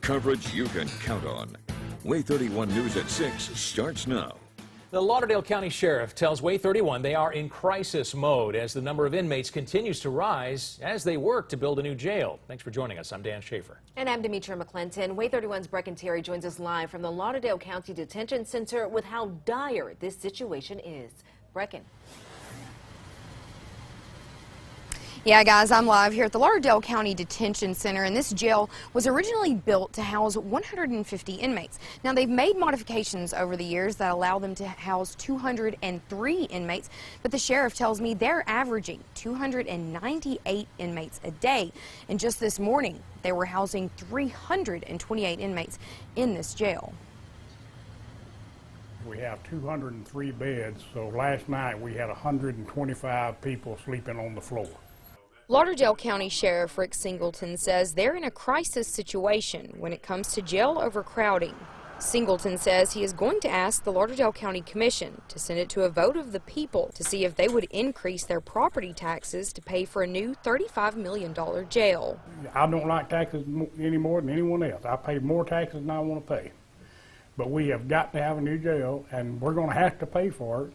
Coverage you can count on. Way 31 News at 6 starts now. The Lauderdale County Sheriff tells Way 31 they are in crisis mode as the number of inmates continues to rise as they work to build a new jail. Thanks for joining us. I'm Dan Schaefer. And I'm Demetra McClinton. Way 31's Brecken Terry joins us live from the Lauderdale County Detention Center with how dire this situation is. Brecken. Yeah, guys, I'm live here at the Lauderdale County Detention Center, and this jail was originally built to house 150 inmates. Now, they've made modifications over the years that allow them to house 203 inmates, but the sheriff tells me they're averaging 298 inmates a day. And just this morning, they were housing 328 inmates in this jail. We have 203 beds, so last night we had 125 people sleeping on the floor. Lauderdale County Sheriff Rick Singleton says they're in a crisis situation when it comes to jail overcrowding. Singleton says he is going to ask the Lauderdale County Commission to send it to a vote of the people to see if they would increase their property taxes to pay for a new $35 million jail. I don't like taxes any more than anyone else. I pay more taxes than I want to pay. But we have got to have a new jail, and we're going to have to pay for it.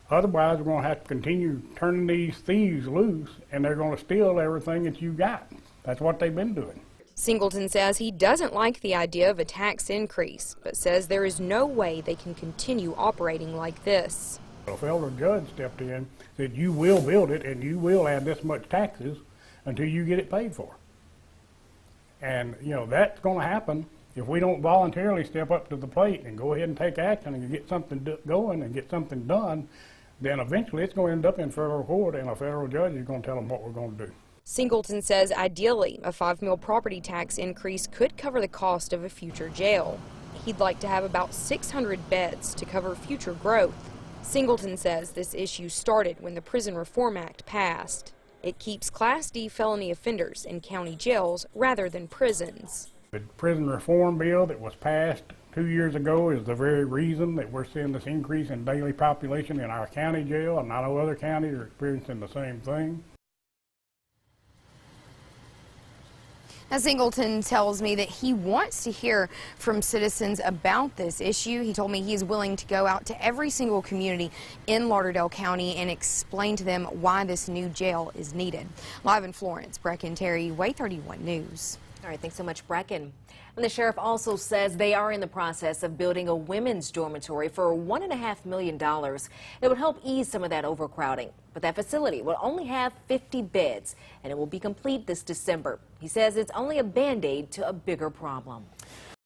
Otherwise, we're going to have to continue turning these thieves loose, and they're going to steal everything that you got. That's what they've been doing. Singleton says he doesn't like the idea of a tax increase, but says there is no way they can continue operating like this. A federal judge stepped in and said, you will build it, and you will add this much taxes until you get it paid for. And, you know, that's going to happen if we don't voluntarily step up to the plate and go ahead and take action and get something going and get something done. Then eventually it's going to end up in federal court, and a federal judge is going to tell them what we're going to do. Singleton says ideally a $5 million property tax increase could cover the cost of a future jail. He'd like to have about 600 beds to cover future growth. Singleton says this issue started when the Prison Reform Act passed. It keeps Class D felony offenders in county jails rather than prisons. The prison reform bill that was passed 2 years ago is the very reason that we're seeing this increase in daily population in our county jail, and I know other counties are experiencing the same thing. Now, Singleton tells me that he wants to hear from citizens about this issue. He told me he is willing to go out to every single community in Lauderdale County and explain to them why this new jail is needed. Live in Florence, Brecken Terry, Way 31 News. All right, thanks so much, Brecken. And the sheriff also says they are in the process of building a women's dormitory for $1.5 million. It would help ease some of that overcrowding. But that facility will only have 50 beds, and it will be complete this December. He says it's only a Band-Aid to a bigger problem.